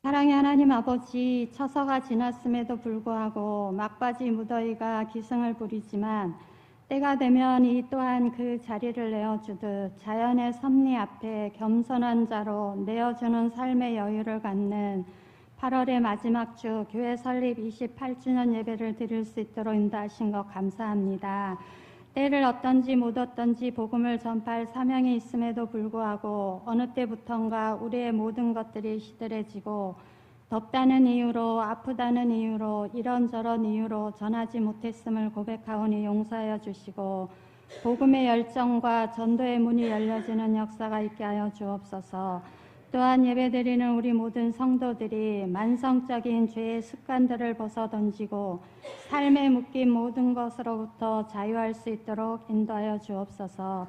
사랑의 하나님 아버지, 처서가 지났음에도 불구하고 막바지 무더위가 기승을 부리지만 때가 되면 이 또한 그 자리를 내어주듯 자연의 섭리 앞에 겸손한 자로 내어주는 삶의 여유를 갖는 8월의 마지막 주 교회 설립 28주년 예배를 드릴 수 있도록 인도하신 것 감사합니다. 때를 어떤지 못 어떤지 복음을 전파할 사명이 있음에도 불구하고 어느 때부턴가 우리의 모든 것들이 시들해지고 덥다는 이유로 아프다는 이유로 이런저런 이유로 전하지 못했음을 고백하오니 용서하여 주시고 복음의 열정과 전도의 문이 열려지는 역사가 있게 하여 주옵소서. 또한 예배드리는 우리 모든 성도들이 만성적인 죄의 습관들을 벗어던지고 삶에 묶인 모든 것으로부터 자유할 수 있도록 인도하여 주옵소서.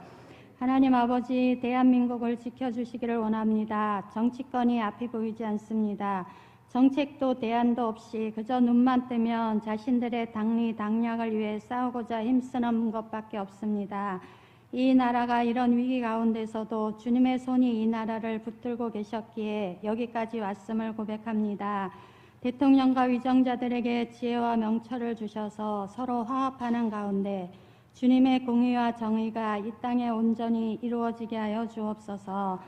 하나님 아버지, 대한민국을 지켜주시기를 원합니다. 정치권이 앞이 보이지 않습니다. 정책도 대안도 없이 그저 눈만 뜨면 자신들의 당리 당략을 위해 싸우고자 힘쓰는 것밖에 없습니다. 이 나라가 이런 위기 가운데서도 주님의 손이 이 나라를 붙들고 계셨기에 여기까지 왔음을 고백합니다. 대통령과 위정자들에게 지혜와 명철을 주셔서 서로 화합하는 가운데 주님의 공의와 정의가 이 땅에 온전히 이루어지게 하여 주옵소서.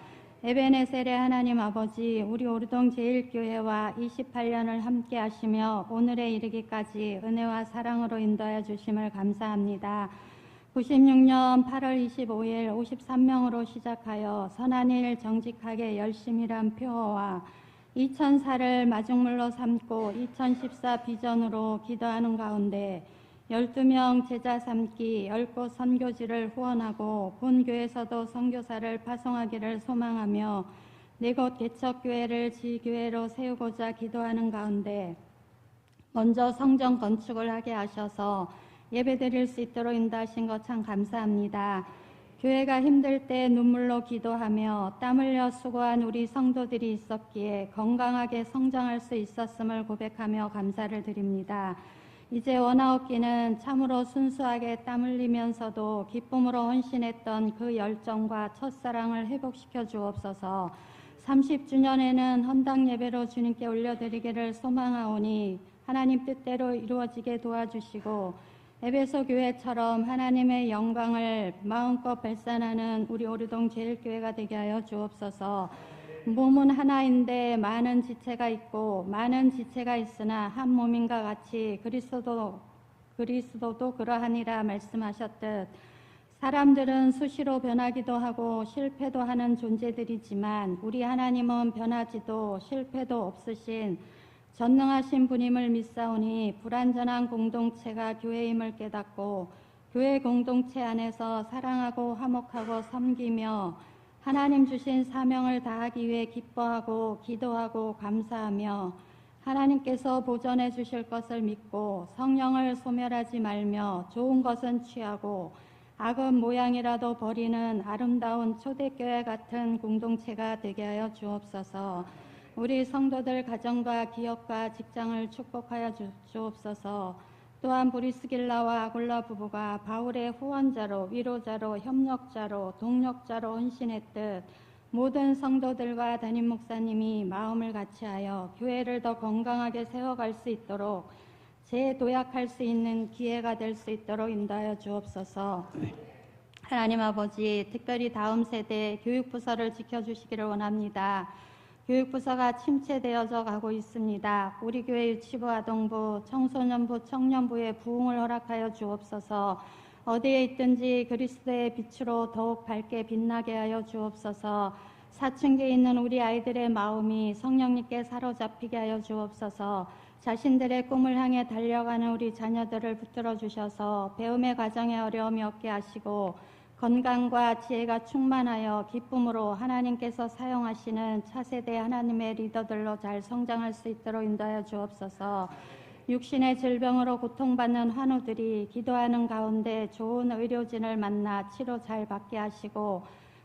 에베네셀의 하나님 아버지, 우리 오르동 제1교회와 28년을 함께 하시며 오늘에 이르기까지 은혜와 사랑으로 인도하여 주심을 감사합니다. 96년 8월 25일 53명으로 시작하여 선한 일 정직하게 열심히 일한 표어와 2004를 마중물로 삼고 2014 비전으로 기도하는 가운데 12명 제자 삼기 10곳 선교지를 후원하고 본교에서도 선교사를 파송하기를 소망하며 4곳 개척교회를 지교회로 세우고자 기도하는 가운데 먼저 성전 건축을 하게 하셔서 예배드릴 수 있도록 인도하신 것 참 감사합니다. 교회가 힘들 때 눈물로 기도하며 땀 흘려 수고한 우리 성도들이 있었기에 건강하게 성장할 수 있었음을 고백하며 감사를 드립니다. 이제 원하옵기는 참으로 순수하게 땀 흘리면서도 기쁨으로 헌신했던 그 열정과 첫사랑을 회복시켜 주옵소서. 30주년에는 헌당 예배로 주님께 올려드리기를 소망하오니 하나님 뜻대로 이루어지게 도와주시고 에베소 교회처럼 하나님의 영광을 마음껏 발산하는 우리 오르동 제1교회가 되게 하여 주옵소서. 몸은 하나인데 많은 지체가 있고 많은 지체가 있으나 한 몸인가 같이 그리스도도 그러하니라 말씀하셨듯 사람들은 수시로 변하기도 하고 실패도 하는 존재들이지만 우리 하나님은 변하지도 실패도 없으신 전능하신 분임을 믿사오니 불완전한 공동체가 교회임을 깨닫고 교회 공동체 안에서 사랑하고 화목하고 섬기며 하나님 주신 사명을 다하기 위해 기뻐하고 기도하고 감사하며 하나님께서 보전해 주실 것을 믿고 성령을 소멸하지 말며 좋은 것은 취하고 악은 모양이라도 버리는 아름다운 초대교회 같은 공동체가 되게 하여 주옵소서. 우리 성도들 가정과 기업과 직장을 축복하여 주옵소서. 또한 브리스길라와 아굴라 부부가 바울의 후원자로 위로자로 협력자로 동력자로 헌신했듯 모든 성도들과 담임 목사님이 마음을 같이하여 교회를 더 건강하게 세워갈 수 있도록 재도약할 수 있는 기회가 될 수 있도록 인도하여 주옵소서. 하나님 아버지, 특별히 다음 세대 교육부서를 지켜주시기를 원합니다. 교육부서가 침체되어져 가고 있습니다. 우리 교회 유치부, 아동부, 청소년부, 청년부에 부흥을 허락하여 주옵소서. 어디에 있든지 그리스도의 빛으로 더욱 밝게 빛나게 하여 주옵소서. 사춘기에 있는 우리 아이들의 마음이 성령님께 사로잡히게 하여 주옵소서. 자신들의 꿈을 향해 달려가는 우리 자녀들을 붙들어 주셔서 배움의 과정에 어려움이 없게 하시고 건강과 지혜가 충만하여 기쁨으로 하나님께서 사용하시는 차세대 하나님의 리더들로 잘 성장할 수 있도록 인도하여 주옵소서. 육신의 질병으로 고통받는 환우들이 기도하는 가운데 좋은 의료진을 만나 치료 잘 받게 하시고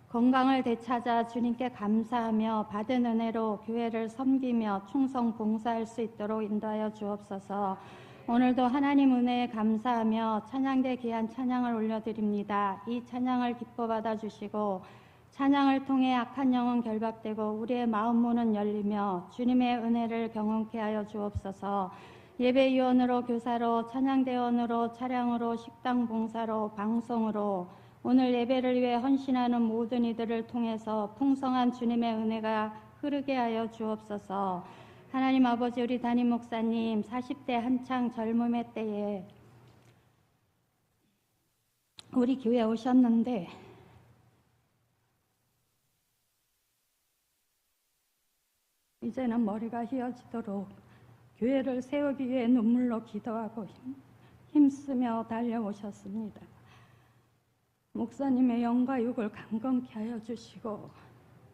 건강을 되찾아 주님께 감사하며 받은 은혜로 교회를 섬기며 충성 봉사할 수 있도록 인도하여 주옵소서. 오늘도 하나님 은혜에 감사하며 찬양대 귀한 찬양을 올려드립니다. 이 찬양을 기뻐 받아주시고 찬양을 통해 악한 영은 결박되고 우리의 마음 문은 열리며 주님의 은혜를 경험케 하여 주옵소서. 예배위원으로, 교사로, 찬양대원으로, 차량으로, 식당 봉사로, 방송으로 오늘 예배를 위해 헌신하는 모든 이들을 통해서 풍성한 주님의 은혜가 흐르게 하여 주옵소서. 하나님 아버지, 우리 담임 목사님 40대 한창 젊음의 때에 우리 교회에 오셨는데 이제는 머리가 휘어지도록 교회를 세우기 위해 눈물로 기도하고 힘쓰며 달려오셨습니다. 목사님의 영과 육을 강건케 하여 주시고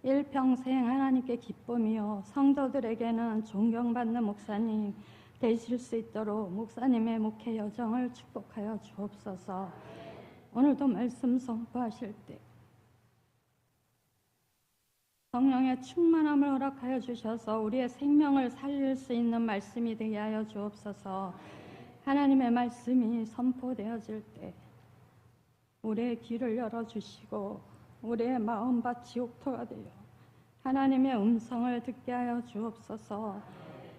일평생 하나님께 기쁨이요 성도들에게는 존경받는 목사님 되실 수 있도록 목사님의 목회 여정을 축복하여 주옵소서. 오늘도 말씀 선포하실 때 성령의 충만함을 허락하여 주셔서 우리의 생명을 살릴 수 있는 말씀이 되게 하여 주옵소서. 하나님의 말씀이 선포되어질 때 우리의 귀를 열어주시고 우리의 마음밭이 옥토가 되어 하나님의 음성을 듣게 하여 주옵소서.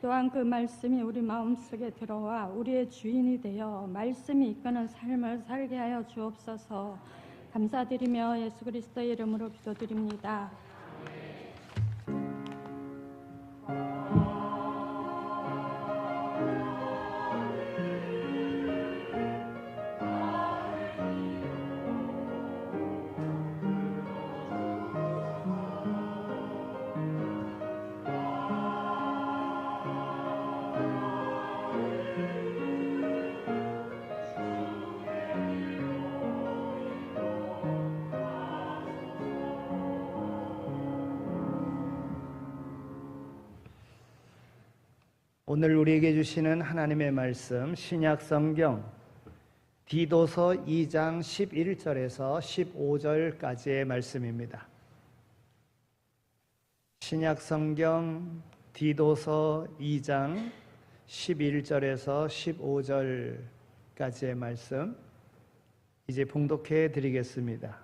또한 그 말씀이 우리 마음속에 들어와 우리의 주인이 되어 말씀이 이끄는 삶을 살게 하여 주옵소서. 감사드리며 예수 그리스도의 이름으로 기도드립니다. 오늘 우리에게 주시는 하나님의 말씀 신약 성경 디도서 2장 11절에서 15절까지의 말씀입니다. 신약 성경 디도서 2장 11절에서 15절까지의 말씀 이제 봉독해 드리겠습니다.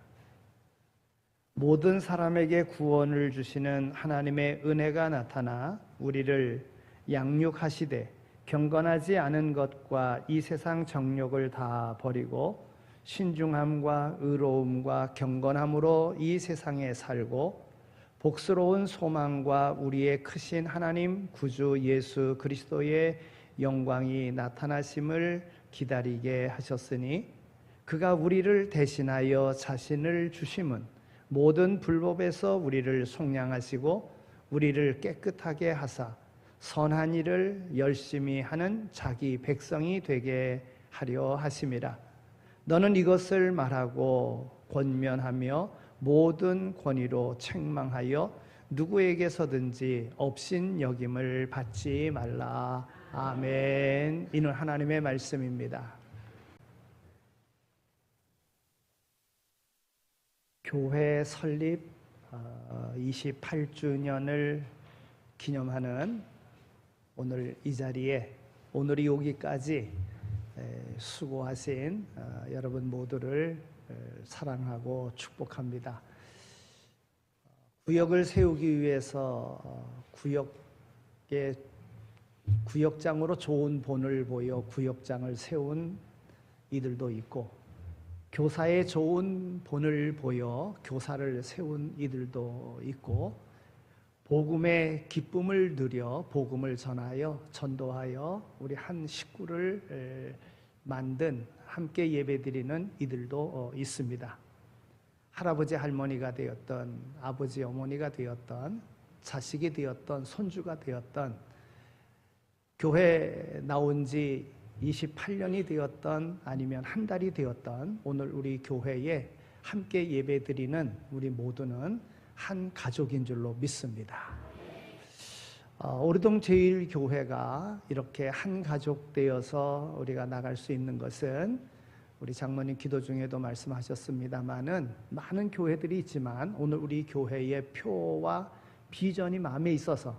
모든 사람에게 구원을 주시는 하나님의 은혜가 나타나 우리를 양육하시되 경건하지 않은 것과 이 세상 정욕을 다 버리고 신중함과 의로움과 경건함으로 이 세상에 살고 복스러운 소망과 우리의 크신 하나님 구주 예수 그리스도의 영광이 나타나심을 기다리게 하셨으니 그가 우리를 대신하여 자신을 주심은 모든 불법에서 우리를 속량하시고 우리를 깨끗하게 하사 선한 일을 열심히 하는 자기 백성이 되게 하려 하심이라. 너는 이것을 말하고 권면하며 모든 권위로 책망하여 누구에게서든지 업신여김을 받지 말라. 아멘. 이는 하나님의 말씀입니다. 교회 설립 28주년을 기념하는 오늘 이 자리에 오늘이 여기까지 수고하신 여러분 모두를 사랑하고 축복합니다. 구역을 세우기 위해서 구역장으로 좋은 본을 보여 구역장을 세운 이들도 있고 교사의 좋은 본을 보여 교사를 세운 이들도 있고 복음의 기쁨을 누려 복음을 전하여 전도하여 우리 한 식구를 만든 함께 예배드리는 이들도 있습니다. 할아버지 할머니가 되었던 아버지 어머니가 되었던 자식이 되었던 손주가 되었던 교회 나온 지 28년이 되었던 아니면 한 달이 되었던 오늘 우리 교회에 함께 예배드리는 우리 모두는 한 가족인 줄로 믿습니다. 오르동 제1교회가 이렇게 한 가족 되어서 우리가 나갈 수 있는 것은 우리 장로님 기도 중에도 말씀하셨습니다마는 많은 교회들이 있지만 오늘 우리 교회의 표와 비전이 마음에 있어서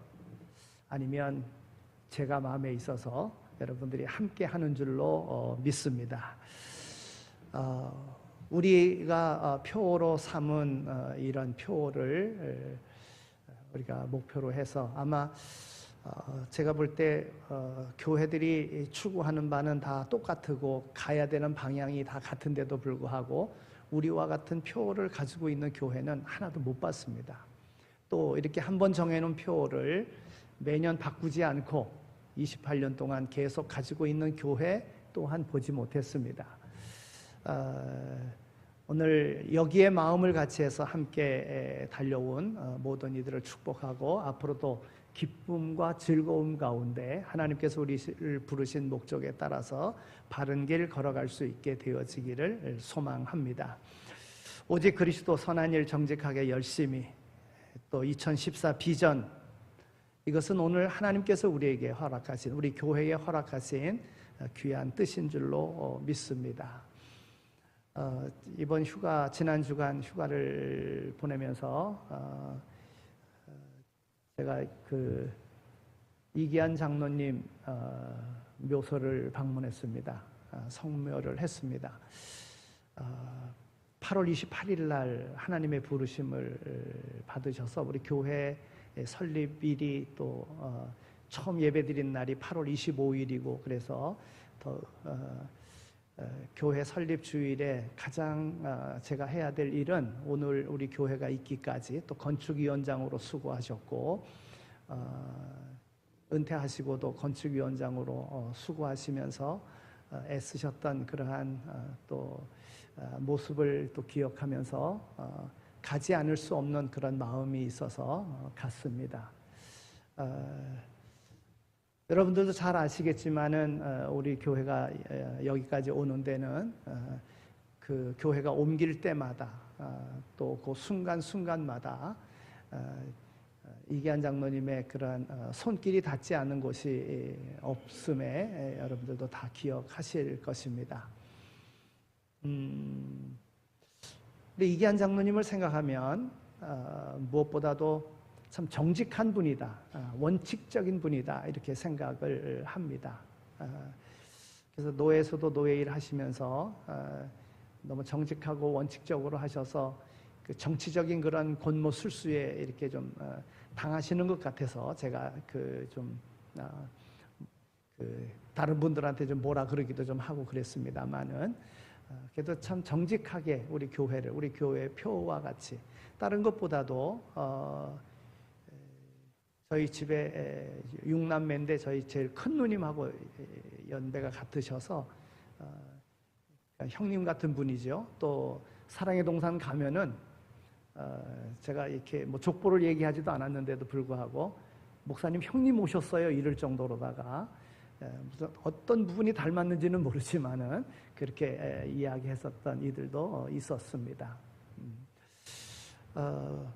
아니면 제가 마음에 있어서 여러분들이 함께 하는 줄로 믿습니다. 우리가 표로 삼은 이런 표를 우리가 목표로 해서 아마 제가 볼 때 교회들이 추구하는 바는 다 똑같고 가야 되는 방향이 다 같은데도 불구하고 우리와 같은 표를 가지고 있는 교회는 하나도 못 봤습니다. 또 이렇게 한번 정해놓은 표를 매년 바꾸지 않고 28년 동안 계속 가지고 있는 교회 또한 보지 못했습니다. 오늘 여기에 마음을 같이 해서 함께 달려온 모든 이들을 축복하고 앞으로도 기쁨과 즐거움 가운데 하나님께서 우리를 부르신 목적에 따라서 바른 길 걸어갈 수 있게 되어지기를 소망합니다. 오직 그리스도 선한 일 정직하게 열심히 또 2014 비전 이것은 오늘 하나님께서 우리에게 허락하신 우리 교회에 허락하신 귀한 뜻인 줄로 믿습니다. 이번 휴가 지난 주간 휴가를 보내면서 제가 그 이기한 장로님 묘소를 방문했습니다. 성묘를 했습니다. 8월 28일 날 하나님의 부르심을 받으셔서 우리 교회 설립일이 또 처음 예배드린 날이 8월 25일이고 그래서 더 교회 설립 주일에 가장 제가 해야 될 일은 오늘 우리 교회가 있기까지 또 건축위원장으로 수고하셨고 은퇴하시고도 건축위원장으로 수고하시면서 애쓰셨던 그러한 또 모습을 또 기억하면서 가지 않을 수 없는 그런 마음이 있어서 갔습니다. 여러분들도 잘 아시겠지만은 우리 교회가 여기까지 오는 데는 그 교회가 옮길 때마다 또 그 순간순간마다 이기한 장로님의 그런 손길이 닿지 않는 곳이 없음에 여러분들도 다 기억하실 것입니다. 근데 이기한 장로님을 생각하면 무엇보다도 참 정직한 분이다, 원칙적인 분이다 이렇게 생각을 합니다. 그래서 노예에서도 노예일 하시면서 너무 정직하고 원칙적으로 하셔서 그 정치적인 그런 권모술수에 이렇게 좀 당하시는 것 같아서 제가 다른 분들한테 좀 뭐라 그러기도 좀 하고 그랬습니다만은 그래도 참 정직하게 우리 교회를 우리 교회의 표와 같이 다른 것보다도 저희 집에 6남매인데 저희 제일 큰 누님하고 연배가 같으셔서 형님 같은 분이죠. 또 사랑의 동산 가면은 제가 이렇게 뭐 족보를 얘기하지도 않았는데도 불구하고 목사님 형님 오셨어요 이럴 정도로다가 무슨 어떤 부분이 닮았는지는 모르지만은 그렇게 이야기했었던 이들도 있었습니다.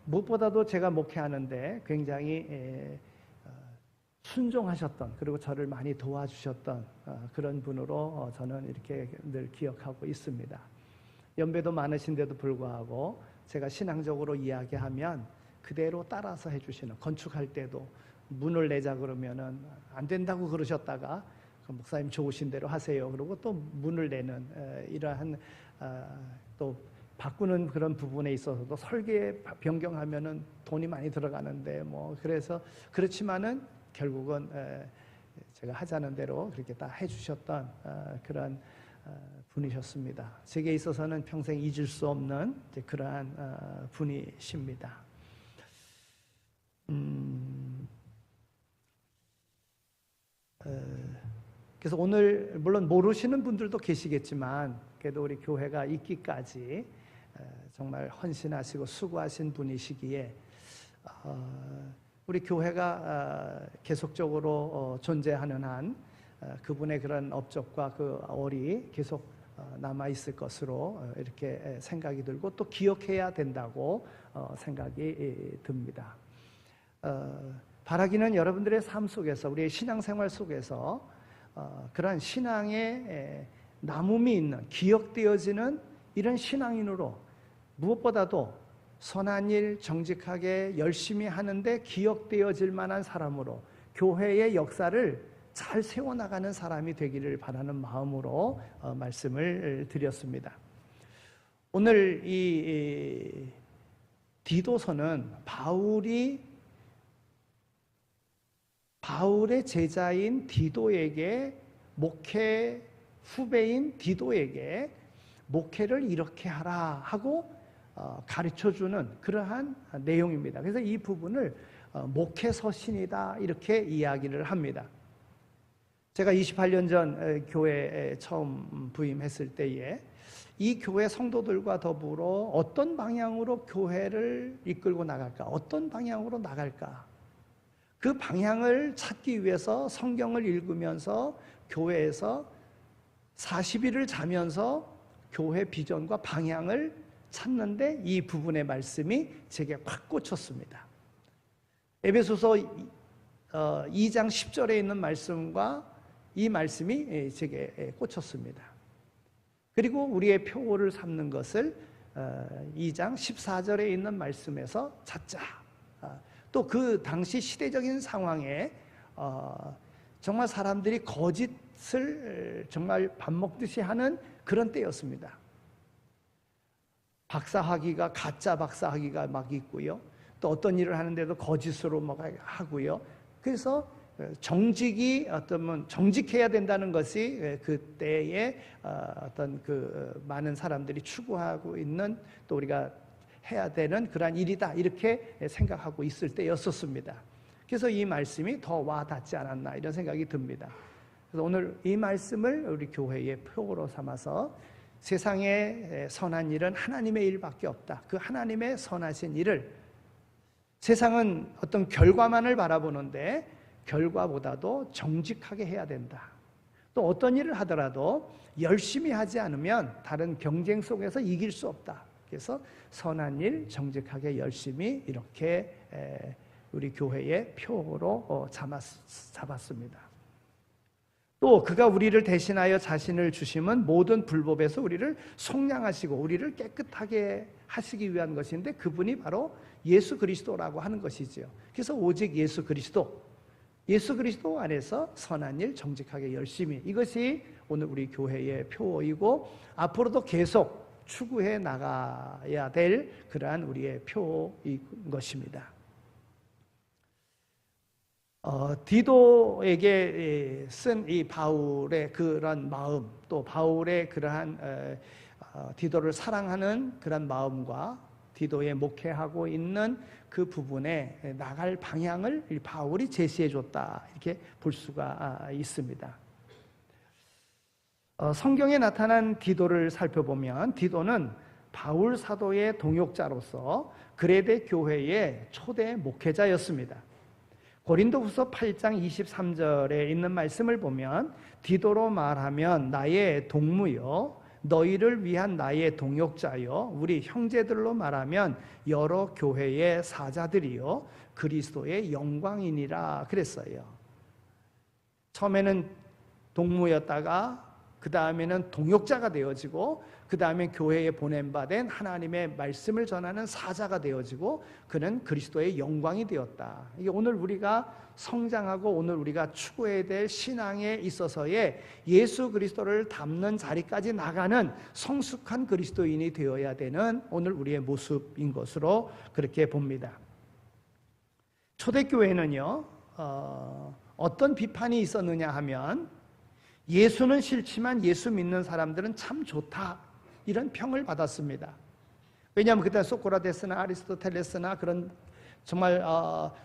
무엇보다도 제가 목회하는데 굉장히 순종하셨던 그리고 저를 많이 도와주셨던 그런 분으로 저는 이렇게 늘 기억하고 있습니다. 연배도 많으신데도 불구하고 제가 신앙적으로 이야기하면 그대로 따라서 해주시는, 건축할 때도 문을 내자 그러면은 안 된다고 그러셨다가 목사님 좋으신 대로 하세요 그러고 또 문을 내는 이러한 또 바꾸는 그런 부분에 있어서도 설계 변경하면은 돈이 많이 들어가는데 뭐 그래서 그렇지만은 결국은 제가 하자는 대로 그렇게 다 해주셨던 그런 분이셨습니다. 제게 있어서는 평생 잊을 수 없는 그러한 분이십니다. 그래서 오늘 물론 모르시는 분들도 계시겠지만 그래도 우리 교회가 있기까지 정말 헌신하시고 수고하신 분이시기에 우리 교회가 계속적으로 존재하는 한 그분의 그런 업적과 그 얼이 계속 남아 있을 것으로 이렇게 생각이 들고 또 기억해야 된다고 생각이 듭니다. 바라기는 여러분들의 삶 속에서 우리의 신앙생활 속에서 그런 신앙의 남음이 있는 기억되어지는 이런 신앙인으로 무엇보다도 선한 일 정직하게 열심히 하는데 기억되어질 만한 사람으로 교회의 역사를 잘 세워나가는 사람이 되기를 바라는 마음으로 말씀을 드렸습니다. 오늘 이 디도서는 바울의 제자인 디도에게, 목회 후배인 디도에게 목회를 이렇게 하라 하고 가르쳐주는 그러한 내용입니다. 그래서 이 부분을 목회 서신이다 이렇게 이야기를 합니다. 제가 28년 전 교회에 처음 부임했을 때에 이 교회 성도들과 더불어 어떤 방향으로 교회를 이끌고 나갈까, 어떤 방향으로 나갈까, 그 방향을 찾기 위해서 성경을 읽으면서 교회에서 40일을 자면서 교회 비전과 방향을 찾는데 이 부분의 말씀이 제게 확 꽂혔습니다. 에베소서 2장 10절에 있는 말씀과 이 말씀이 제게 꽂혔습니다. 그리고 우리의 표어를 삼는 것을 2장 14절에 있는 말씀에서 찾자. 또 그 당시 시대적인 상황에 정말 사람들이 거짓을 정말 밥 먹듯이 하는 그런 때였습니다. 박사학위가 가짜 박사학위가 막 있고요. 또 어떤 일을 하는데도 거짓으로 막 하고요. 그래서 정직이 어떤 정직해야 된다는 것이 그때의 어떤 그 많은 사람들이 추구하고 있는, 또 우리가 해야 되는 그러한 일이다 이렇게 생각하고 있을 때였었습니다. 그래서 이 말씀이 더 와닿지 않았나 이런 생각이 듭니다. 그래서 오늘 이 말씀을 우리 교회의 표어로 삼아서 세상에 선한 일은 하나님의 일밖에 없다. 그 하나님의 선하신 일을, 세상은 어떤 결과만을 바라보는데 결과보다도 정직하게 해야 된다. 또 어떤 일을 하더라도 열심히 하지 않으면 다른 경쟁 속에서 이길 수 없다. 그래서 선한 일, 정직하게 열심히 이렇게 우리 교회의 표어로 잡았습니다. 또 그가 우리를 대신하여 자신을 주심은 모든 불법에서 우리를 속량하시고 우리를 깨끗하게 하시기 위한 것인데 그분이 바로 예수 그리스도라고 하는 것이지요. 그래서 오직 예수 그리스도 안에서 선한 일 정직하게 열심히, 이것이 오늘 우리 교회의 표어이고 앞으로도 계속 추구해 나가야 될 그러한 우리의 표어인 것입니다. 디도에게 쓴 이 바울의 그런 마음, 또 바울의 그러한 디도를 사랑하는 그런 마음과 디도에 목회하고 있는 그 부분에 나갈 방향을 바울이 제시해 줬다 이렇게 볼 수가 있습니다. 성경에 나타난 디도를 살펴보면 디도는 바울 사도의 동역자로서 그레데 교회의 초대 목회자였습니다. 고린도후서 8장 23절에 있는 말씀을 보면 디도로 말하면 나의 동무요 너희를 위한 나의 동역자요 우리 형제들로 말하면 여러 교회의 사자들이요 그리스도의 영광이니라 그랬어요. 처음에는 동무였다가 그 다음에는 동역자가 되어지고 그 다음에 교회에 보냄받은 하나님의 말씀을 전하는 사자가 되어지고 그는 그리스도의 영광이 되었다. 이게 오늘 우리가 성장하고 오늘 우리가 추구해야 될 신앙에 있어서의 예수 그리스도를 담는 자리까지 나가는 성숙한 그리스도인이 되어야 되는 오늘 우리의 모습인 것으로 그렇게 봅니다. 초대교회는요 어떤 비판이 있었느냐 하면 예수는 싫지만 예수 믿는 사람들은 참 좋다 이런 평을 받았습니다. 왜냐하면 그때 소크라테스나 아리스토텔레스나 그런 정말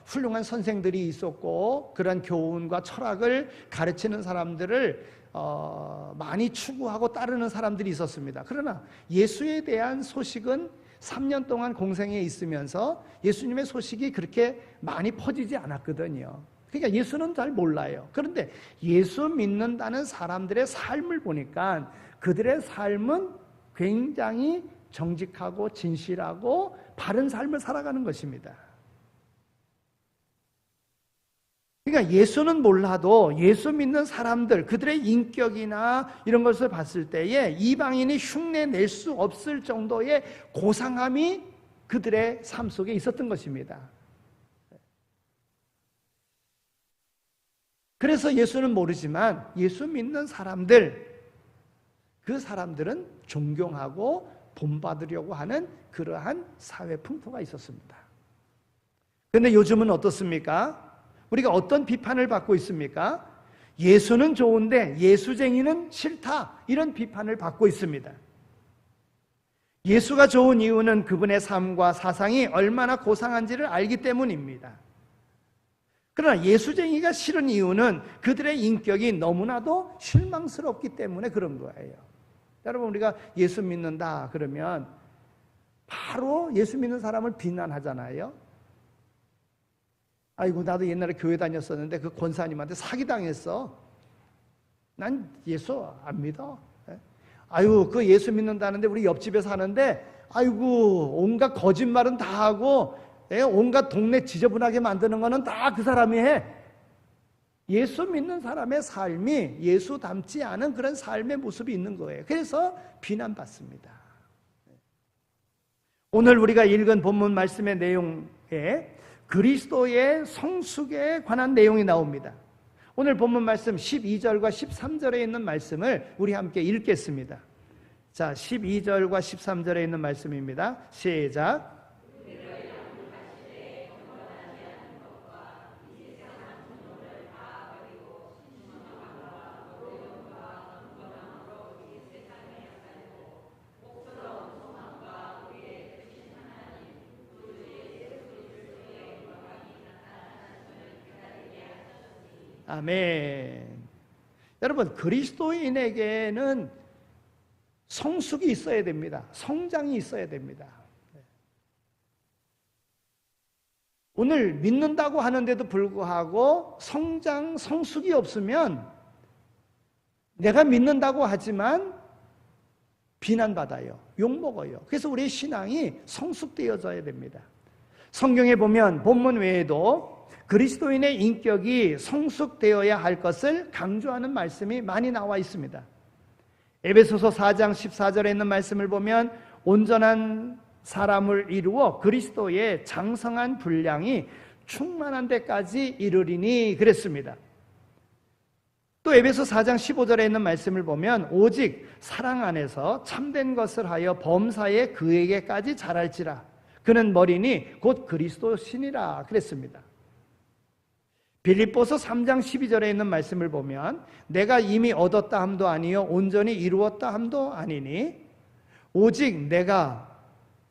훌륭한 선생들이 있었고 그런 교훈과 철학을 가르치는 사람들을 많이 추구하고 따르는 사람들이 있었습니다. 그러나 예수에 대한 소식은 3년 동안 공생에 있으면서 예수님의 소식이 그렇게 많이 퍼지지 않았거든요. 그러니까 예수는 잘 몰라요. 그런데 예수 믿는다는 사람들의 삶을 보니까 그들의 삶은 굉장히 정직하고 진실하고 바른 삶을 살아가는 것입니다. 그러니까 예수는 몰라도 예수 믿는 사람들, 그들의 인격이나 이런 것을 봤을 때에 이방인이 흉내 낼 수 없을 정도의 고상함이 그들의 삶 속에 있었던 것입니다. 그래서 예수는 모르지만 예수 믿는 사람들, 그 사람들은 존경하고 본받으려고 하는 그러한 사회 풍토가 있었습니다. 그런데 요즘은 어떻습니까? 우리가 어떤 비판을 받고 있습니까? 예수는 좋은데 예수쟁이는 싫다, 이런 비판을 받고 있습니다. 예수가 좋은 이유는 그분의 삶과 사상이 얼마나 고상한지를 알기 때문입니다. 그러나 예수쟁이가 싫은 이유는 그들의 인격이 너무나도 실망스럽기 때문에 그런 거예요. 여러분, 우리가 예수 믿는다 그러면 바로 예수 믿는 사람을 비난하잖아요. 아이고, 나도 옛날에 교회 다녔었는데 그 권사님한테 사기당했어. 난 예수 안 믿어. 아이고, 그 예수 믿는다는데 우리 옆집에 사는데 아이고, 온갖 거짓말은 다 하고 온갖 동네 지저분하게 만드는 거는 다 그 사람이 해. 예수 믿는 사람의 삶이 예수 닮지 않은 그런 삶의 모습이 있는 거예요. 그래서 비난받습니다. 오늘 우리가 읽은 본문 말씀의 내용에 그리스도의 성숙에 관한 내용이 나옵니다. 오늘 본문 말씀 12절과 13절에 있는 말씀을 우리 함께 읽겠습니다. 자, 12절과 13절에 있는 말씀입니다. 시작. 아멘. 여러분, 그리스도인에게는 성숙이 있어야 됩니다. 성장이 있어야 됩니다. 오늘 믿는다고 하는데도 불구하고 성숙이 없으면 내가 믿는다고 하지만 비난받아요. 욕먹어요. 그래서 우리의 신앙이 성숙되어져야 됩니다. 성경에 보면 본문 외에도 그리스도인의 인격이 성숙되어야 할 것을 강조하는 말씀이 많이 나와 있습니다. 에베소서 4장 14절에 있는 말씀을 보면 온전한 사람을 이루어 그리스도의 장성한 분량이 충만한 데까지 이르리니 그랬습니다. 또 에베소 4장 15절에 있는 말씀을 보면 오직 사랑 안에서 참된 것을 하여 범사에 그에게까지 자랄지라 그는 머리니 곧 그리스도시니라 그랬습니다. 빌립보서 3장 12절에 있는 말씀을 보면 내가 이미 얻었다 함도 아니요 온전히 이루었다 함도 아니니 오직 내가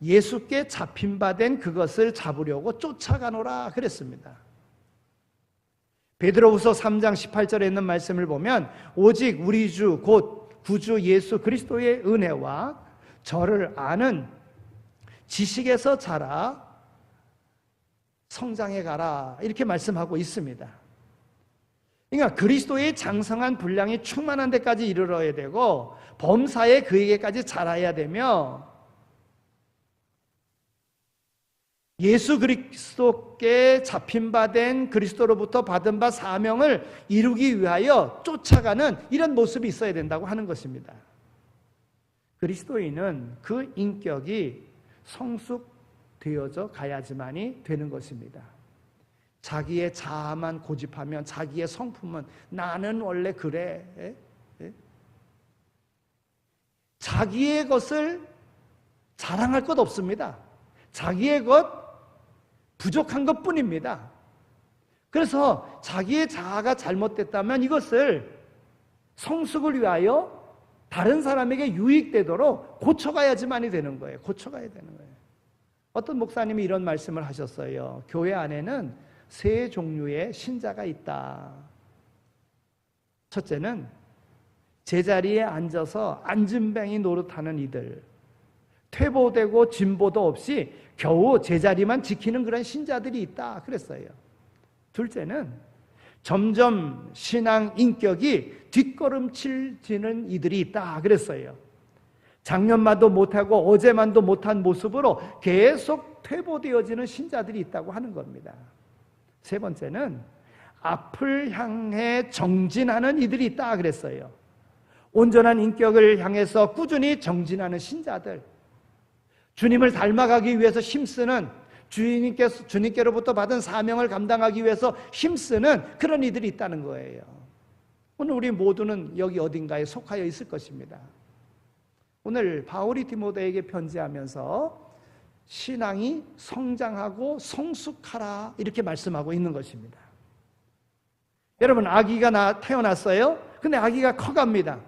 예수께 잡힌 바 된 그것을 잡으려고 쫓아가노라 그랬습니다. 베드로후서 3장 18절에 있는 말씀을 보면 오직 우리 주 곧 구주 예수 그리스도의 은혜와 저를 아는 지식에서 자라 성장해 가라 이렇게 말씀하고 있습니다. 그러니까 그리스도의 장성한 분량이 충만한 데까지 이르러야 되고 범사에 그에게까지 자라야 되며 예수 그리스도께 잡힌 바 된 그리스도로부터 받은 바 사명을 이루기 위하여 쫓아가는 이런 모습이 있어야 된다고 하는 것입니다. 그리스도인은 그 인격이 성숙되어져 가야지만이 되는 것입니다. 자기의 자아만 고집하면 자기의 성품은 나는 원래 그래. 자기의 것을 자랑할 것 없습니다. 자기의 것 부족한 것뿐입니다. 그래서 자기의 자아가 잘못됐다면 이것을 성숙을 위하여 다른 사람에게 유익되도록 고쳐가야지만이 되는 거예요. 고쳐가야 되는 거예요. 어떤 목사님이 이런 말씀을 하셨어요. 교회 안에는 세 종류의 신자가 있다. 첫째는 제자리에 앉아서 앉은뱅이 노릇하는 이들, 퇴보되고 진보도 없이 겨우 제자리만 지키는 그런 신자들이 있다 그랬어요. 둘째는 점점 신앙 인격이 뒷걸음질지는 이들이 있다 그랬어요. 작년만도 못하고 어제만도 못한 모습으로 계속 퇴보되어지는 신자들이 있다고 하는 겁니다. 세 번째는 앞을 향해 정진하는 이들이 있다 그랬어요. 온전한 인격을 향해서 꾸준히 정진하는 신자들, 주님을 닮아가기 위해서 힘쓰는, 주님께로부터 받은 사명을 감당하기 위해서 힘쓰는 그런 이들이 있다는 거예요. 오늘 우리 모두는 여기 어딘가에 속하여 있을 것입니다. 오늘 바울이 디모데에게 편지하면서 신앙이 성장하고 성숙하라 이렇게 말씀하고 있는 것입니다. 여러분, 아기가 태어났어요. 근데 아기가 커갑니다.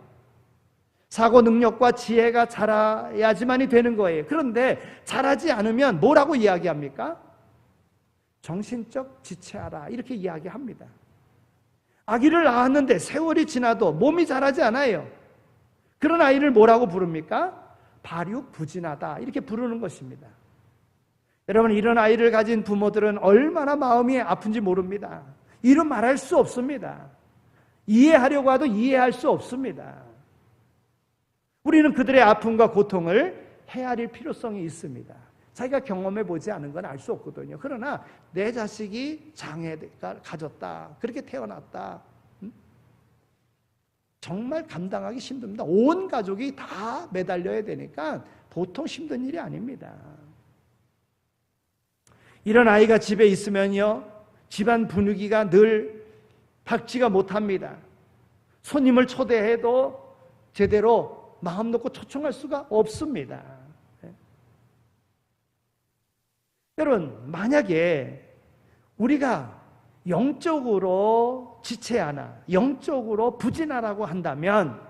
사고 능력과 지혜가 자라야지만이 되는 거예요. 그런데 자라지 않으면 뭐라고 이야기합니까? 정신적 지체하라 이렇게 이야기합니다. 아기를 낳았는데 세월이 지나도 몸이 자라지 않아요. 그런 아이를 뭐라고 부릅니까? 발육부진하다 이렇게 부르는 것입니다. 여러분, 이런 아이를 가진 부모들은 얼마나 마음이 아픈지 모릅니다. 이루 말할 수 없습니다. 이해하려고 해도 이해할 수 없습니다. 우리는 그들의 아픔과 고통을 헤아릴 필요성이 있습니다. 자기가 경험해 보지 않은 건 알 수 없거든요. 그러나 내 자식이 장애가 가졌다, 그렇게 태어났다, 정말 감당하기 힘듭니다. 온 가족이 다 매달려야 되니까 보통 힘든 일이 아닙니다. 이런 아이가 집에 있으면요, 집안 분위기가 늘 밝지가 못합니다. 손님을 초대해도 제대로 마음 놓고 초청할 수가 없습니다. 여러분, 만약에 우리가 영적으로 지체하나, 영적으로 부진하라고 한다면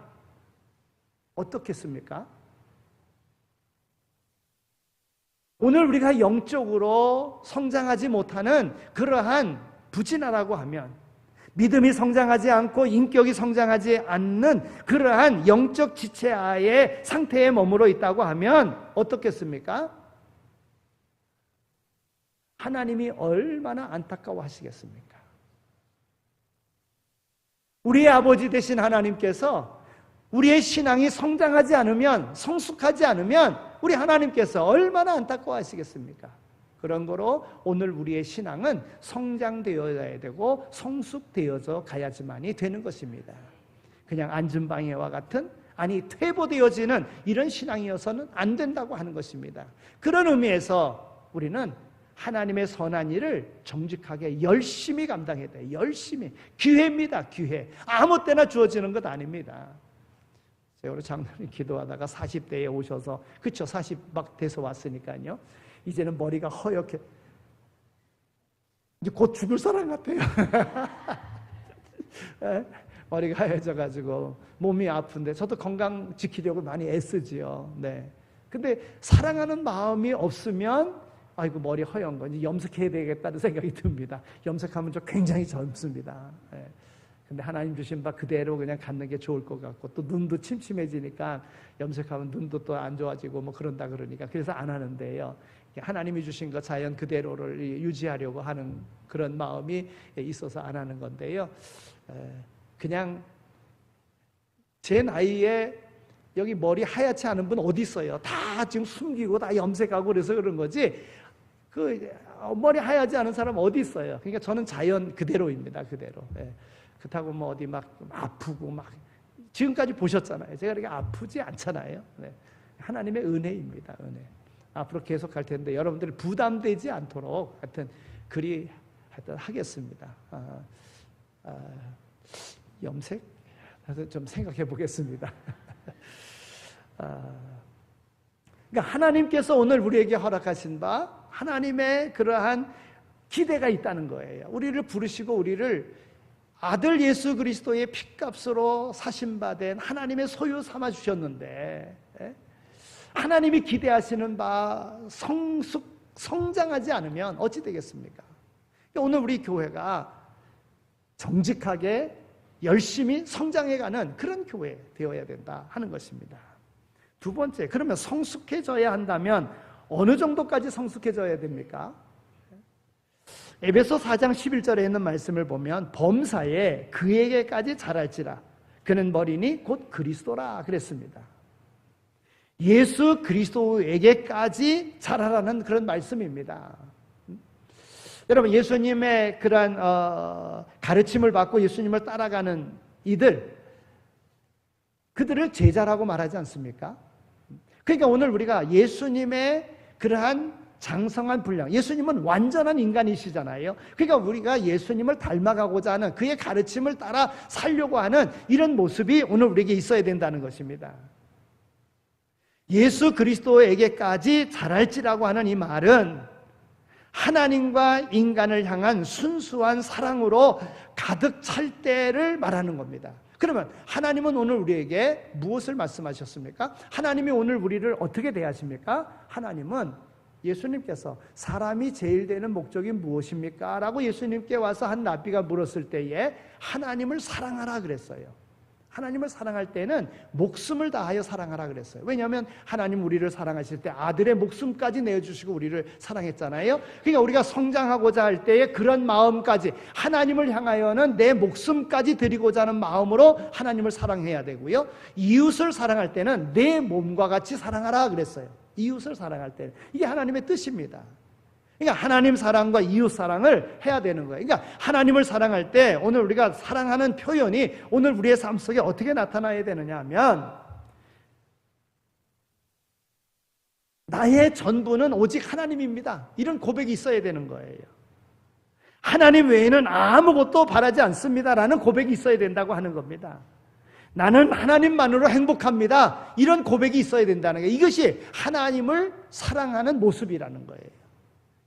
어떻겠습니까? 오늘 우리가 영적으로 성장하지 못하는 그러한 부진하라고 하면, 믿음이 성장하지 않고 인격이 성장하지 않는 그러한 영적 지체아의 상태에 머물러 있다고 하면 어떻겠습니까? 하나님이 얼마나 안타까워 하시겠습니까? 우리의 아버지 되신 하나님께서 우리의 신앙이 성장하지 않으면, 성숙하지 않으면 우리 하나님께서 얼마나 안타까워 하시겠습니까? 그런 거로 오늘 우리의 신앙은 성장되어야 되고 성숙되어져 가야지만이 되는 것입니다. 그냥 안전방해와 같은, 아니 퇴보되어지는 이런 신앙이어서는 안 된다고 하는 것입니다. 그런 의미에서 우리는 하나님의 선한 일을 정직하게 열심히 감당해야 돼요. 열심히. 기회입니다. 기회. 아무 때나 주어지는 것 아닙니다. 제가 우리 장로님 기도하다가 40대에 오셔서, 그쵸, 40 막 돼서 왔으니까요, 이제는 머리가 허옇게, 이제 곧 죽을 사람 같아요. 머리가 하얘져가지고 몸이 아픈데, 저도 건강 지키려고 많이 애쓰지요. 네. 근데 사랑하는 마음이 없으면 아이고 머리 허연 거 이제 염색해야 되겠다는 생각이 듭니다. 염색하면 좀 굉장히 젊습니다. 예. 근데 하나님 주신 바 그대로 그냥 갖는 게 좋을 것 같고, 또 눈도 침침해지니까 염색하면 눈도 또 안 좋아지고 뭐 그런다 그러니까 그래서 안 하는데요. 하나님이 주신 것 자연 그대로를 유지하려고 하는 그런 마음이 있어서 안 하는 건데요. 그냥 제 나이에 여기 머리 하얗지 않은 분 어디 있어요? 다 지금 숨기고 다 염색하고 그래서 그런 거지. 그 머리 하얗지 않은 사람 어디 있어요? 그러니까 저는 자연 그대로입니다. 그대로. 예. 그렇다고 뭐 어디 막 아프고 막 지금까지 보셨잖아요. 제가 그렇게 아프지 않잖아요. 네. 하나님의 은혜입니다. 은혜. 앞으로 계속 할 텐데 여러분들 부담되지 않도록 하여튼 그리 하여튼 하겠습니다. 염색? 좀 생각해 보겠습니다. 그러니까 하나님께서 오늘 우리에게 허락하신 바 하나님의 그러한 기대가 있다는 거예요. 우리를 부르시고 우리를 아들 예수 그리스도의 핏값으로 사신바된 하나님의 소유 삼아 주셨는데, 하나님이 기대하시는 바 성장하지 않으면 어찌 되겠습니까? 오늘 우리 교회가 정직하게 열심히 성장해가는 그런 교회 되어야 된다 하는 것입니다. 두 번째, 그러면 성숙해져야 한다면 어느 정도까지 성숙해져야 됩니까? 에베소 4장 11절에 있는 말씀을 보면 범사에 그에게까지 자랄지라 그는 머리니 곧 그리스도라 그랬습니다. 예수 그리스도에게까지 자라라는 그런 말씀입니다. 여러분, 예수님의 그러한 가르침을 받고 예수님을 따라가는 그들을 제자라고 말하지 않습니까? 그러니까 오늘 우리가 예수님의 그러한 장성한 분량, 예수님은 완전한 인간이시잖아요. 그러니까 우리가 예수님을 닮아가고자 하는 그의 가르침을 따라 살려고 하는 이런 모습이 오늘 우리에게 있어야 된다는 것입니다. 예수 그리스도에게까지 자랄지라고 하는 이 말은 하나님과 인간을 향한 순수한 사랑으로 가득 찰 때를 말하는 겁니다. 그러면 하나님은 오늘 우리에게 무엇을 말씀하셨습니까? 하나님이 오늘 우리를 어떻게 대하십니까? 하나님은 예수님께서 사람이 제일 되는 목적이 무엇입니까? 라고 예수님께 와서 한 랍비가 물었을 때에 하나님을 사랑하라 그랬어요. 하나님을 사랑할 때는 목숨을 다하여 사랑하라 그랬어요. 왜냐하면 하나님 우리를 사랑하실 때 아들의 목숨까지 내어주시고 우리를 사랑했잖아요. 그러니까 우리가 성장하고자 할 때에 그런 마음까지, 하나님을 향하여는 내 목숨까지 드리고자 하는 마음으로 하나님을 사랑해야 되고요, 이웃을 사랑할 때는 내 몸과 같이 사랑하라 그랬어요. 이웃을 사랑할 때는 이게 하나님의 뜻입니다. 그러니까 하나님 사랑과 이웃 사랑을 해야 되는 거예요. 그러니까 하나님을 사랑할 때 오늘 우리가 사랑하는 표현이 오늘 우리의 삶 속에 어떻게 나타나야 되느냐 하면, 나의 전부는 오직 하나님입니다, 이런 고백이 있어야 되는 거예요. 하나님 외에는 아무것도 바라지 않습니다라는 고백이 있어야 된다고 하는 겁니다. 나는 하나님만으로 행복합니다, 이런 고백이 있어야 된다는 거예요. 이것이 하나님을 사랑하는 모습이라는 거예요.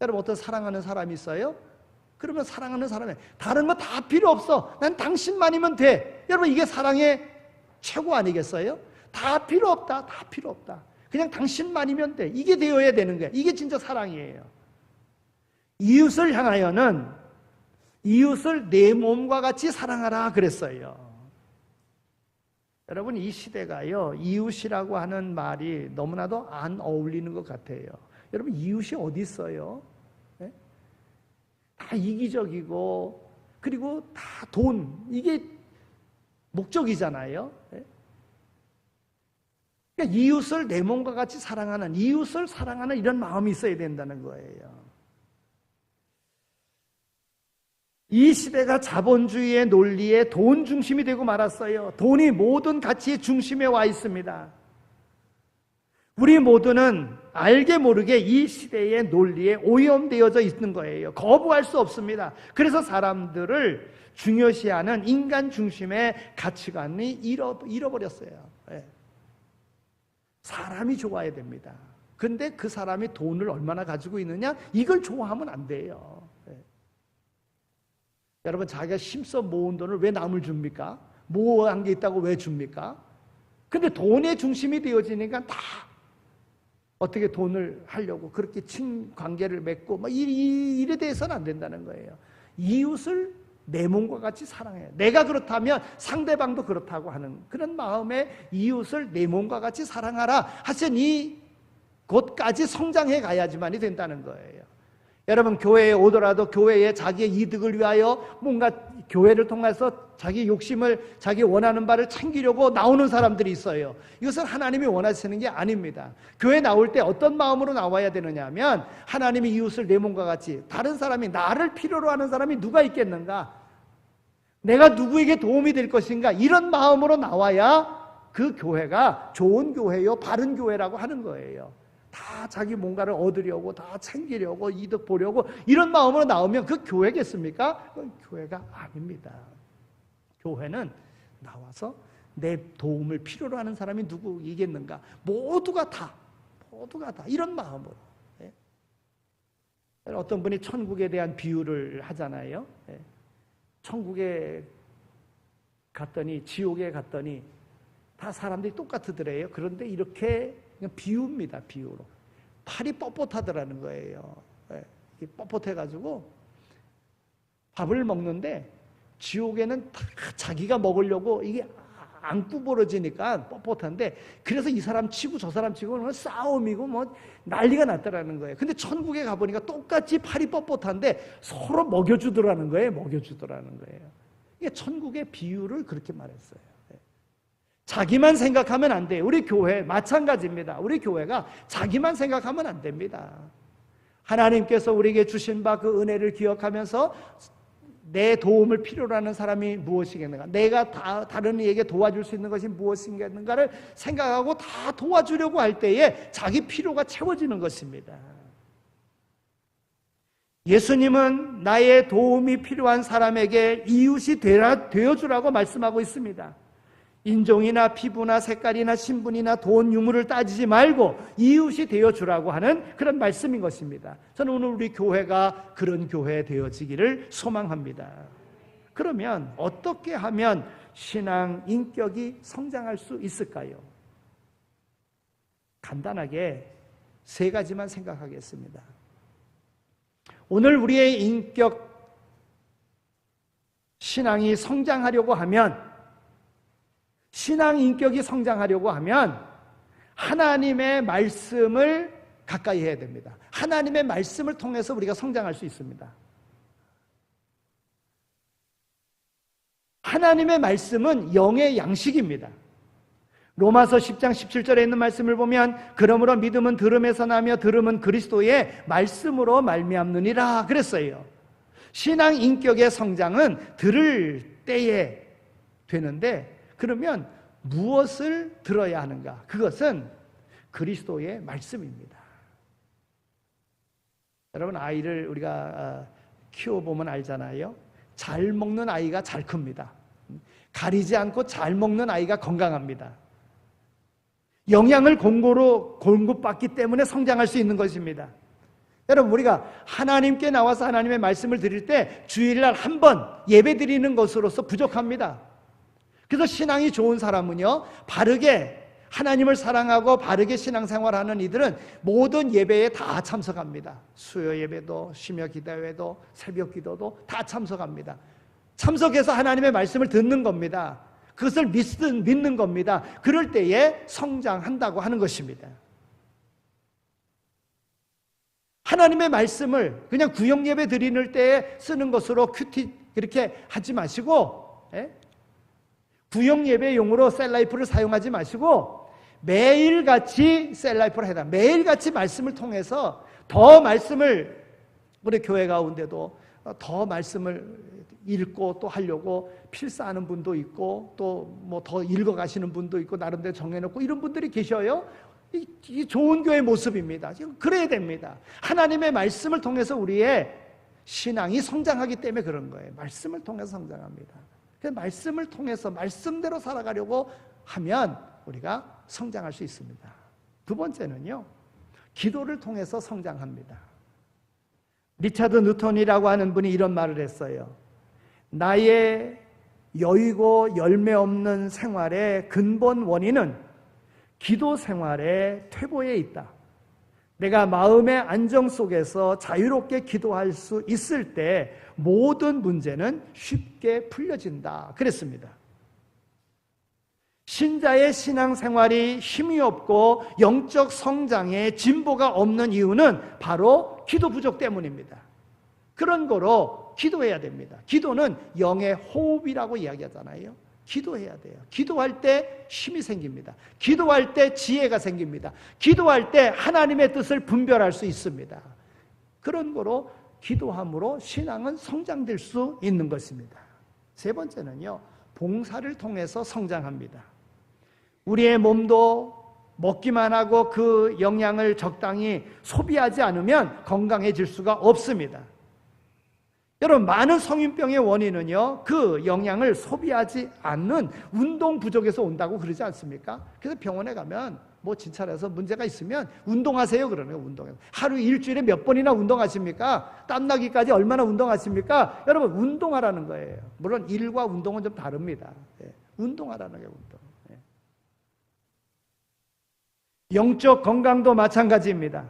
여러분, 어떤 사랑하는 사람이 있어요? 그러면 사랑하는 사람이 다른 거 다 필요 없어, 난 당신만이면 돼. 여러분, 이게 사랑의 최고 아니겠어요? 다 필요 없다, 다 필요 없다, 그냥 당신만이면 돼. 이게 되어야 되는 거예요. 이게 진짜 사랑이에요. 이웃을 향하여는 이웃을 내 몸과 같이 사랑하라 그랬어요. 여러분, 이 시대가요, 이웃이라고 하는 말이 너무나도 안 어울리는 것 같아요. 여러분, 이웃이 어디 있어요? 네? 다 이기적이고, 그리고 다 돈, 이게 목적이잖아요. 네? 그러니까 이웃을 내 몸과 같이 사랑하는, 이웃을 사랑하는 이런 마음이 있어야 된다는 거예요. 이 시대가 자본주의의 논리에 돈 중심이 되고 말았어요. 돈이 모든 가치의 중심에 와 있습니다. 우리 모두는 알게 모르게 이 시대의 논리에 오염되어져 있는 거예요. 거부할 수 없습니다. 그래서 사람들을 중요시하는 인간 중심의 가치관이 잃어버렸어요. 네. 사람이 좋아야 됩니다. 근데 그 사람이 돈을 얼마나 가지고 있느냐, 이걸 좋아하면 안 돼요. 네. 여러분, 자기가 힘써 모은 돈을 왜 남을 줍니까? 모은 게 있다고 왜 줍니까? 근데 돈의 중심이 되어지니까 다 어떻게 돈을 하려고 그렇게 친관계를 맺고 일에 대해서는 안 된다는 거예요. 이웃을 내 몸과 같이 사랑해요. 내가 그렇다면 상대방도 그렇다고 하는 그런 마음에 이웃을 내 몸과 같이 사랑하라 하시니 곳까지 성장해 가야지만이 된다는 거예요. 여러분, 교회에 오더라도 교회에 자기의 이득을 위하여 뭔가 교회를 통해서 자기 욕심을, 자기 원하는 바를 챙기려고 나오는 사람들이 있어요. 이것은 하나님이 원하시는 게 아닙니다. 교회 나올 때 어떤 마음으로 나와야 되느냐 하면, 하나님이 이웃을 내 몸과 같이, 다른 사람이, 나를 필요로 하는 사람이 누가 있겠는가, 내가 누구에게 도움이 될 것인가, 이런 마음으로 나와야 그 교회가 좋은 교회요, 바른 교회라고 하는 거예요. 다 자기 뭔가를 얻으려고, 다 챙기려고, 이득 보려고 이런 마음으로 나오면 그 교회겠습니까? 그건 교회가 아닙니다. 교회는 나와서 내 도움을 필요로 하는 사람이 누구이겠는가, 모두가 다 이런 마음으로. 예. 어떤 분이 천국에 대한 비유를 하잖아요. 예. 천국에 갔더니, 지옥에 갔더니 다 사람들이 똑같으더래요. 그런데 이렇게 그냥 비유입니다. 비유로. 팔이 뻣뻣하더라는 거예요. 네. 뻣뻣해가지고 밥을 먹는데 지옥에는 다 자기가 먹으려고 이게 안 구부러지니까 뻣뻣한데, 그래서 이 사람 치고 저 사람 치고 싸움이고 뭐 난리가 났더라는 거예요. 근데 천국에 가보니까 똑같이 팔이 뻣뻣한데 서로 먹여주더라는 거예요. 먹여주더라는 거예요. 이게 천국의 비유를 그렇게 말했어요. 자기만 생각하면 안 돼요. 우리 교회 마찬가지입니다. 우리 교회가 자기만 생각하면 안 됩니다. 하나님께서 우리에게 주신 바 그 은혜를 기억하면서 내 도움을 필요로 하는 사람이 무엇이겠는가, 내가 다른 이에게 도와줄 수 있는 것이 무엇이겠는가를 생각하고 다 도와주려고 할 때에 자기 필요가 채워지는 것입니다. 예수님은 나의 도움이 필요한 사람에게 이웃이 되어주라고 말씀하고 있습니다. 인종이나 피부나 색깔이나 신분이나 돈, 유물을 따지지 말고 이웃이 되어주라고 하는 그런 말씀인 것입니다. 저는 오늘 우리 교회가 그런 교회 되어지기를 소망합니다. 그러면 어떻게 하면 신앙 인격이 성장할 수 있을까요? 간단하게 세 가지만 생각하겠습니다. 오늘 우리의 인격 신앙이 성장하려고 하면, 신앙 인격이 성장하려고 하면 하나님의 말씀을 가까이 해야 됩니다. 하나님의 말씀을 통해서 우리가 성장할 수 있습니다. 하나님의 말씀은 영의 양식입니다. 로마서 10장 17절에 있는 말씀을 보면 그러므로 믿음은 들음에서 나며 들음은 그리스도의 말씀으로 말미암느니라 그랬어요. 신앙 인격의 성장은 들을 때에 되는데, 그러면 무엇을 들어야 하는가? 그것은 그리스도의 말씀입니다. 여러분, 아이를 우리가 키워보면 알잖아요. 잘 먹는 아이가 잘 큽니다. 가리지 않고 잘 먹는 아이가 건강합니다. 영양을 골고루 공급받기 때문에 성장할 수 있는 것입니다. 여러분, 우리가 하나님께 나와서 하나님의 말씀을 드릴 때 주일날 한 번 예배 드리는 것으로서 부족합니다. 그래서 신앙이 좋은 사람은요, 바르게 하나님을 사랑하고 바르게 신앙생활하는 이들은 모든 예배에 다 참석합니다. 수요 예배도, 심야 기도회도, 새벽 기도도 다 참석합니다. 참석해서 하나님의 말씀을 듣는 겁니다. 그것을 믿는 겁니다. 그럴 때에 성장한다고 하는 것입니다. 하나님의 말씀을 그냥 구역 예배 드리는 때에 쓰는 것으로 그렇게 하지 마시고, 구역 예배용으로 셀라이프를 사용하지 마시고 매일같이 셀라이프를 해라. 매일같이 말씀을 통해서 더 말씀을, 우리 교회 가운데도 더 말씀을 읽고 또 하려고 필사하는 분도 있고 또 뭐 더 읽어가시는 분도 있고 나름대로 정해놓고 이런 분들이 계셔요. 이 좋은 교회 모습입니다. 지금 그래야 됩니다. 하나님의 말씀을 통해서 우리의 신앙이 성장하기 때문에 그런 거예요. 말씀을 통해서 성장합니다. 그래서 말씀을 통해서 말씀대로 살아가려고 하면 우리가 성장할 수 있습니다. 두 번째는요, 기도를 통해서 성장합니다. 리차드 뉴턴이라고 하는 분이 이런 말을 했어요. 나의 여유고 열매 없는 생활의 근본 원인은 기도 생활의 퇴보에 있다. 내가 마음의 안정 속에서 자유롭게 기도할 수 있을 때 모든 문제는 쉽게 풀려진다. 그랬습니다. 신자의 신앙생활이 힘이 없고 영적 성장에 진보가 없는 이유는 바로 기도 부족 때문입니다. 그런 거로 기도해야 됩니다. 기도는 영의 호흡이라고 이야기하잖아요. 기도해야 돼요. 기도할 때 힘이 생깁니다. 기도할 때 지혜가 생깁니다. 기도할 때 하나님의 뜻을 분별할 수 있습니다. 그런 거로 기도함으로 신앙은 성장될 수 있는 것입니다. 세 번째는요, 봉사를 통해서 성장합니다. 우리의 몸도 먹기만 하고 그 영양을 적당히 소비하지 않으면 건강해질 수가 없습니다. 여러분, 많은 성인병의 원인은요, 그 영양을 소비하지 않는 운동 부족에서 온다고 그러지 않습니까? 그래서 병원에 가면 뭐 진찰해서 문제가 있으면 운동하세요 그러는 거예요. 운동해서 하루 일주일에 몇 번이나 운동하십니까? 땀나기까지 얼마나 운동하십니까? 여러분, 운동하라는 거예요. 물론 일과 운동은 좀 다릅니다. 운동하라는 거예요. 운동. 영적 건강도 마찬가지입니다.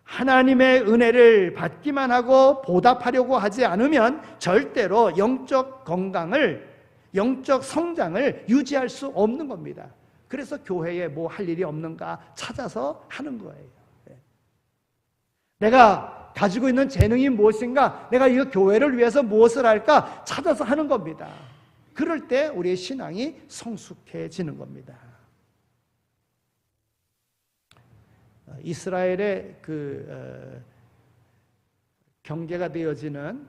하나님의 은혜를 받기만 하고 보답하려고 하지 않으면 절대로 영적 건강을, 영적 성장을 유지할 수 없는 겁니다. 그래서 교회에 뭐 할 일이 없는가 찾아서 하는 거예요. 내가 가지고 있는 재능이 무엇인가, 내가 이 교회를 위해서 무엇을 할까 찾아서 하는 겁니다. 그럴 때 우리의 신앙이 성숙해지는 겁니다. 이스라엘의 경계가 되어지는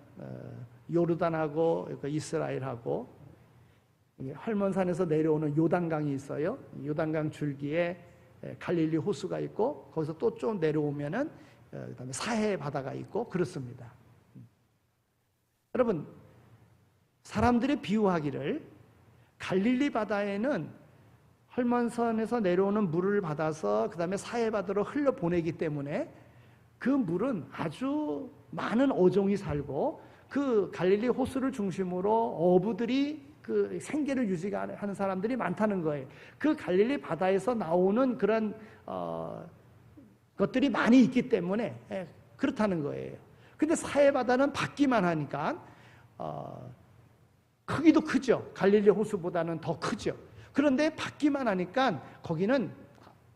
요르단하고 이스라엘하고 할몬산에서 내려오는 요단강이 있어요. 요단강 줄기에 갈릴리 호수가 있고 거기서 또 좀 내려오면은 그다음에 사해 바다가 있고 그렇습니다. 여러분, 사람들이 비유하기를 갈릴리 바다에는 헐몬선에서 내려오는 물을 받아서 그 다음에 사해바다로 흘려보내기 때문에 그 물은 아주 많은 어종이 살고 그 갈릴리 호수를 중심으로 어부들이 그 생계를 유지하는 사람들이 많다는 거예요. 그 갈릴리 바다에서 나오는 그런 것들이 많이 있기 때문에 그렇다는 거예요. 근데 사해바다는 받기만 하니까 크기도 크죠. 갈릴리 호수보다는 더 크죠. 그런데 받기만 하니까 거기는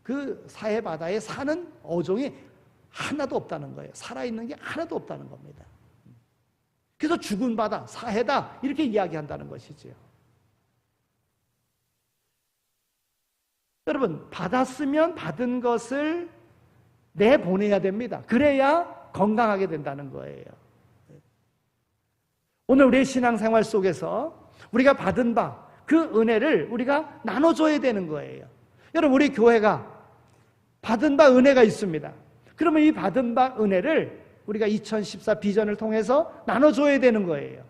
그 사해바다에 사는 어종이 하나도 없다는 거예요. 살아있는 게 하나도 없다는 겁니다. 그래서 죽은 바다, 사해다 이렇게 이야기한다는 것이지요. 여러분, 받았으면 받은 것을 내보내야 됩니다. 그래야 건강하게 된다는 거예요. 오늘 우리의 신앙생활 속에서 우리가 받은 바, 그 은혜를 우리가 나눠줘야 되는 거예요. 여러분, 우리 교회가 받은 바 은혜가 있습니다. 그러면 이 받은 바 은혜를 우리가 2014 비전을 통해서 나눠줘야 되는 거예요.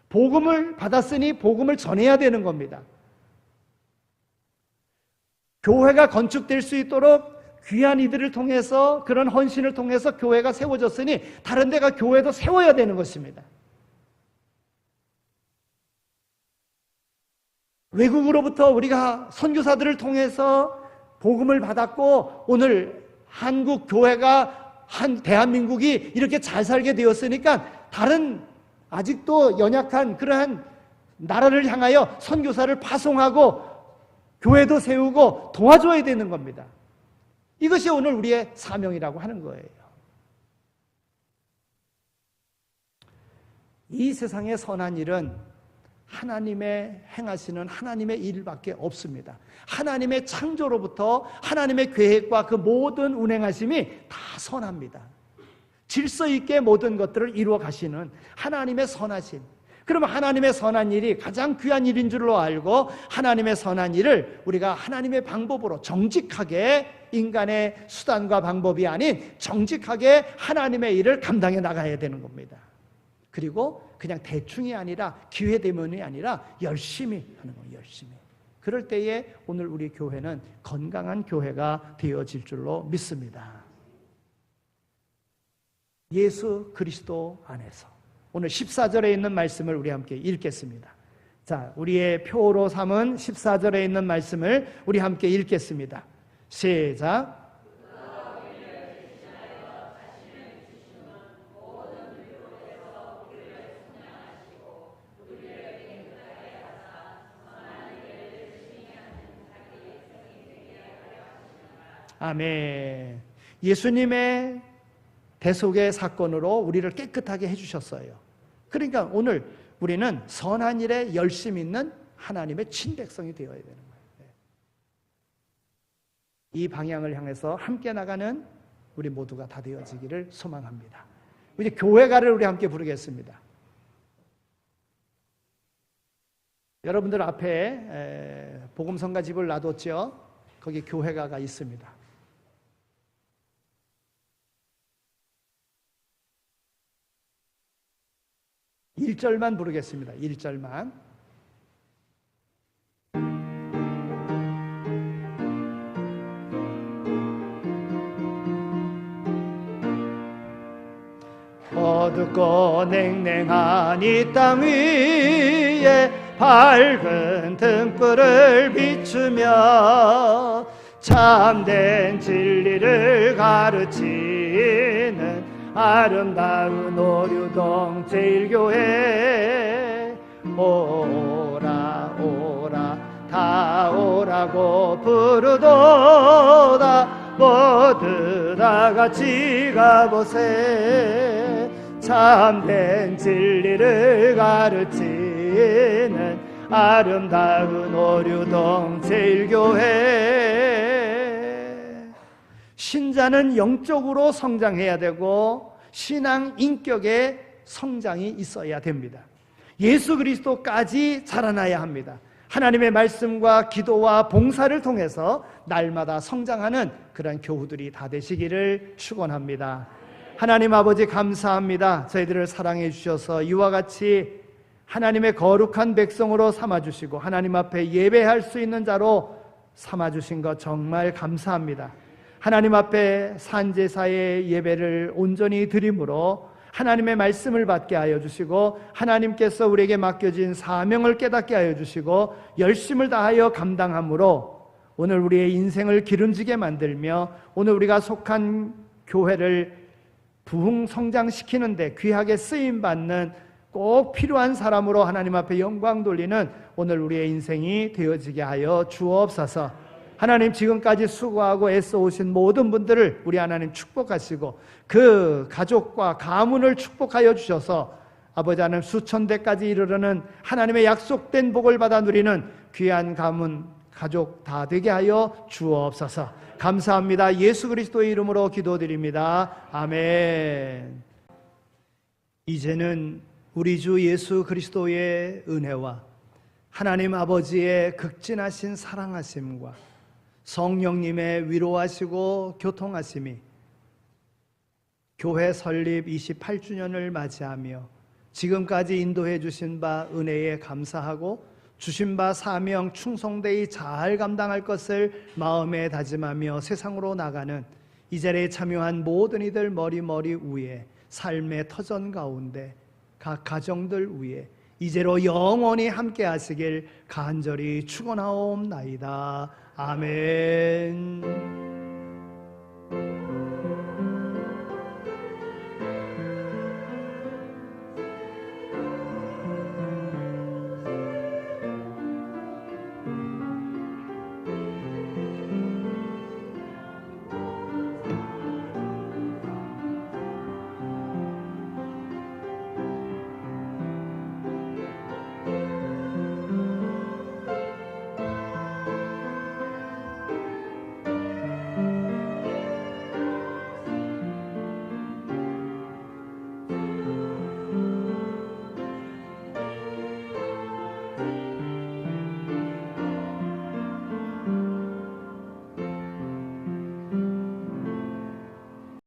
복음을 받았으니 복음을 전해야 되는 겁니다. 교회가 건축될 수 있도록 귀한 이들을 통해서, 그런 헌신을 통해서 교회가 세워졌으니 다른 데가 교회도 세워야 되는 것입니다. 외국으로부터 우리가 선교사들을 통해서 복음을 받았고 오늘 한국 교회가 대한민국이 이렇게 잘 살게 되었으니까 다른 아직도 연약한 그러한 나라를 향하여 선교사를 파송하고 교회도 세우고 도와줘야 되는 겁니다. 이것이 오늘 우리의 사명이라고 하는 거예요. 이 세상의 선한 일은 하나님의 행하시는 하나님의 일밖에 없습니다. 하나님의 창조로부터 하나님의 계획과 그 모든 운행하심이 다 선합니다. 질서 있게 모든 것들을 이루어 가시는 하나님의 선하심. 그러면 하나님의 선한 일이 가장 귀한 일인 줄로 알고 하나님의 선한 일을 우리가 하나님의 방법으로 정직하게, 인간의 수단과 방법이 아닌 정직하게 하나님의 일을 감당해 나가야 되는 겁니다. 그리고 그냥 대충이 아니라 기회되면이 아니라 열심히 하는 거예요. 열심히. 그럴 때에 오늘 우리 교회는 건강한 교회가 되어질 줄로 믿습니다. 예수 그리스도 안에서. 오늘 14절에 있는 말씀을 우리 함께 읽겠습니다. 자, 우리의 표로 삼은 14절에 있는 말씀을 우리 함께 읽겠습니다. 시작. 아멘. 예수님의 대속의 사건으로 우리를 깨끗하게 해주셨어요. 그러니까 오늘 우리는 선한 일에 열심 있는 하나님의 친백성이 되어야 되는 거예요. 이 방향을 향해서 함께 나가는 우리 모두가 다 되어지기를 소망합니다. 이제 교회가를 우리 함께 부르겠습니다. 여러분들 앞에 복음성가집을 놔뒀죠? 거기 교회가가 있습니다. 1절만 부르겠습니다. 1절만. 어둡고 냉랭한 이 땅 위에 밝은 등불을 비추며 참된 진리를 가르치는 아름다운 오류동 제일교회 오라 오라 다 오라고 부르도다 모두 다 같이 가보세 참된 진리를 가르치는 아름다운 오류동 제일교회 신자는 영적으로 성장해야 되고 신앙 인격의 성장이 있어야 됩니다. 예수 그리스도까지 자라나야 합니다. 하나님의 말씀과 기도와 봉사를 통해서 날마다 성장하는 그런 교우들이 다 되시기를 축원합니다. 하나님 아버지 감사합니다. 저희들을 사랑해 주셔서 이와 같이 하나님의 거룩한 백성으로 삼아주시고 하나님 앞에 예배할 수 있는 자로 삼아주신 것 정말 감사합니다. 하나님 앞에 산제사의 예배를 온전히 드림으로 하나님의 말씀을 받게 하여 주시고 하나님께서 우리에게 맡겨진 사명을 깨닫게 하여 주시고 열심을 다하여 감당함으로 오늘 우리의 인생을 기름지게 만들며 오늘 우리가 속한 교회를 부흥 성장시키는데 귀하게 쓰임받는 꼭 필요한 사람으로 하나님 앞에 영광 돌리는 오늘 우리의 인생이 되어지게 하여 주옵소서. 하나님, 지금까지 수고하고 애써 오신 모든 분들을 우리 하나님 축복하시고 그 가족과 가문을 축복하여 주셔서 아버지 하나님 수천 대까지 이르르는 하나님의 약속된 복을 받아 누리는 귀한 가문 가족 다 되게 하여 주옵소서. 감사합니다. 예수 그리스도의 이름으로 기도드립니다. 아멘. 이제는 우리 주 예수 그리스도의 은혜와 하나님 아버지의 극진하신 사랑하심과 성령님의 위로하시고 교통하심이 교회 설립 28주년을 맞이하며 지금까지 인도해 주신 바 은혜에 감사하고 주신 바 사명 충성되이 잘 감당할 것을 마음에 다짐하며 세상으로 나가는 이 자리에 참여한 모든 이들 머리머리 위에 삶의 터전 가운데 각 가정들 위에 이제로 영원히 함께 하시길 간절히 축원하옵나이다. 아멘.